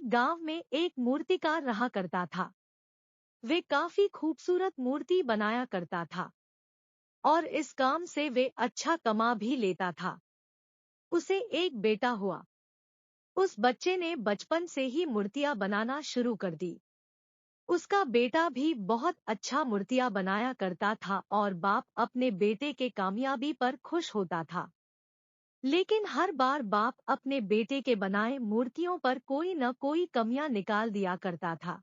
एक गांव में एक मूर्तिकार रहा करता था। वे काफी खूबसूरत मूर्ति बनाया करता था और इस काम से वे अच्छा कमा भी लेता था। उसे एक बेटा हुआ। उस बच्चे ने बचपन से ही मूर्तियां बनाना शुरू कर दी। उसका बेटा भी बहुत अच्छा मूर्तियां बनाया करता था और बाप अपने बेटे के कामयाबी पर खुश होता था। लेकिन हर बार बाप अपने बेटे के बनाए मूर्तियों पर कोई न कोई कमियां निकाल दिया करता था।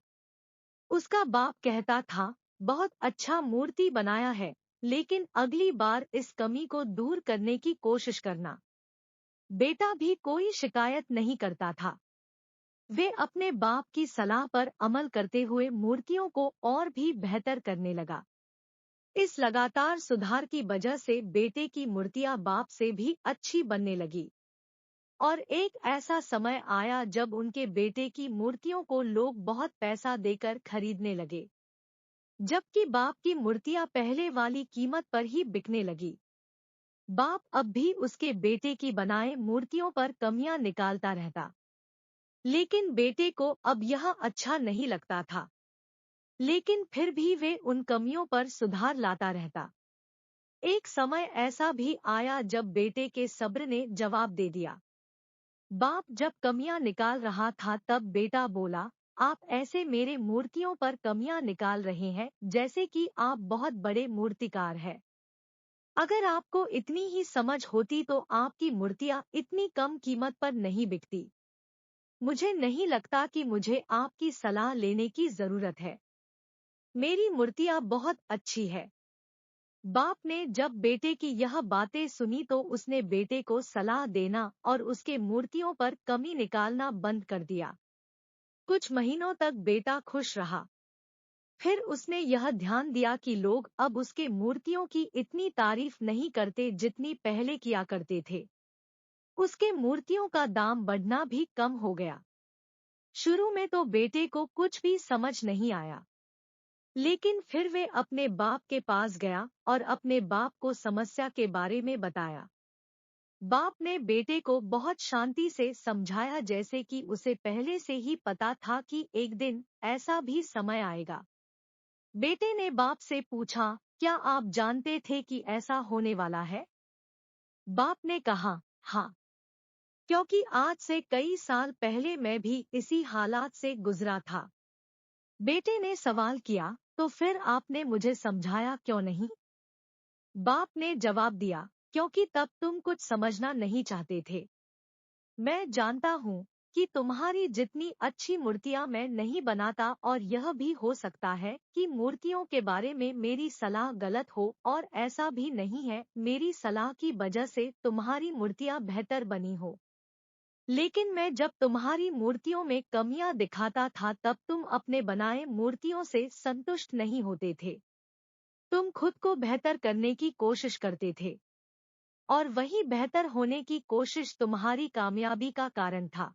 उसका बाप कहता था, बहुत अच्छा मूर्ति बनाया है, लेकिन अगली बार इस कमी को दूर करने की कोशिश करना। बेटा भी कोई शिकायत नहीं करता था। वे अपने बाप की सलाह पर अमल करते हुए मूर्तियों को और भी बेहतर करने लगा। इस लगातार सुधार की वजह से बेटे की मूर्तियां बाप से भी अच्छी बनने लगी। और एक ऐसा समय आया जब उनके बेटे की मूर्तियों को लोग बहुत पैसा देकर खरीदने लगे, जबकि बाप की मूर्तियां पहले वाली कीमत पर ही बिकने लगी। बाप अब भी उसके बेटे की बनाए मूर्तियों पर कमियां निकालता रहता, लेकिन बेटे को अब यह अच्छा नहीं लगता था। लेकिन फिर भी वे उन कमियों पर सुधार लाता रहता। एक समय ऐसा भी आया जब बेटे के सब्र ने जवाब दे दिया। बाप जब कमियां निकाल रहा था तब बेटा बोला, आप ऐसे मेरे मूर्तियों पर कमियां निकाल रहे हैं जैसे कि आप बहुत बड़े मूर्तिकार हैं। अगर आपको इतनी ही समझ होती तो आपकी मूर्तियां इतनी कम कीमत पर नहीं बिकती। मुझे नहीं लगता कि मुझे आपकी सलाह लेने की जरूरत है। मेरी मूर्तियां बहुत अच्छी है। बाप ने जब बेटे की यह बातें सुनी तो उसने बेटे को सलाह देना और उसके मूर्तियों पर कमी निकालना बंद कर दिया। कुछ महीनों तक बेटा खुश रहा। फिर उसने यह ध्यान दिया कि लोग अब उसके मूर्तियों की इतनी तारीफ नहीं करते जितनी पहले किया करते थे। उसके मूर्तियों का दाम बढ़ना भी कम हो गया। शुरू में तो बेटे को कुछ भी समझ नहीं आया, लेकिन फिर वे अपने बाप के पास गया और अपने बाप को समस्या के बारे में बताया। बाप ने बेटे को बहुत शांति से समझाया, जैसे कि उसे पहले से ही पता था कि एक दिन ऐसा भी समय आएगा। बेटे ने बाप से पूछा, क्या आप जानते थे कि ऐसा होने वाला है? बाप ने कहा, हाँ, क्योंकि आज से कई साल पहले मैं भी इसी हालात से गुजरा था। बेटे ने सवाल किया, तो फिर आपने मुझे समझाया क्यों नहीं? बाप ने जवाब दिया, क्योंकि तब तुम कुछ समझना नहीं चाहते थे। मैं जानता हूँ कि तुम्हारी जितनी अच्छी मूर्तियां मैं नहीं बनाता, और यह भी हो सकता है कि मूर्तियों के बारे में मेरी सलाह गलत हो, और ऐसा भी नहीं है मेरी सलाह की वजह से तुम्हारी मूर्तियां बेहतर बनी हो। लेकिन मैं जब तुम्हारी मूर्तियों में कमियां दिखाता था तब तुम अपने बनाए मूर्तियों से संतुष्ट नहीं होते थे। तुम खुद को बेहतर करने की कोशिश करते थे, और वही बेहतर होने की कोशिश तुम्हारी कामयाबी का कारण था।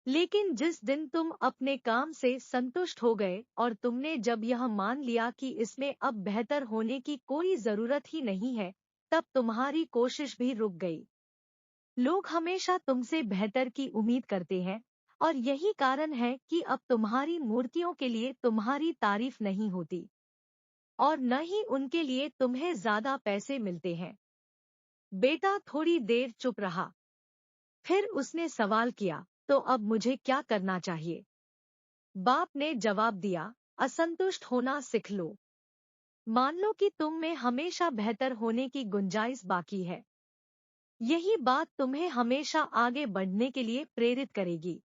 लेकिन जिस दिन तुम अपने काम से संतुष्ट हो गए और तुमने जब यह मान लिया कि इसमें अब बेहतर होने की कोई जरूरत ही नहीं है, तब तुम्हारी कोशिश भी रुक गई। लोग हमेशा तुमसे बेहतर की उम्मीद करते हैं, और यही कारण है कि अब तुम्हारी मूर्तियों के लिए तुम्हारी तारीफ नहीं होती, और न ही उनके लिए तुम्हें ज्यादा पैसे मिलते हैं। बेटा थोड़ी देर चुप रहा। फिर उसने सवाल किया, तो अब मुझे क्या करना चाहिए? बाप ने जवाब दिया, असंतुष्ट होना सीख लो। मान लो कि तुम में हमेशा बेहतर होने की गुंजाइश बाकी है। यही बात तुम्हें हमेशा आगे बढ़ने के लिए प्रेरित करेगी,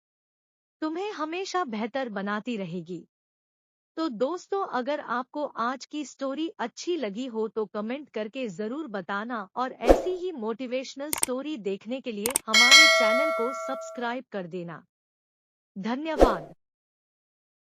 तुम्हें हमेशा बेहतर बनाती रहेगी। तो दोस्तों, अगर आपको आज की स्टोरी अच्छी लगी हो तो कमेंट करके जरूर बताना, और ऐसी ही मोटिवेशनल स्टोरी देखने के लिए हमारे चैनल को सब्सक्राइब कर देना। धन्यवाद।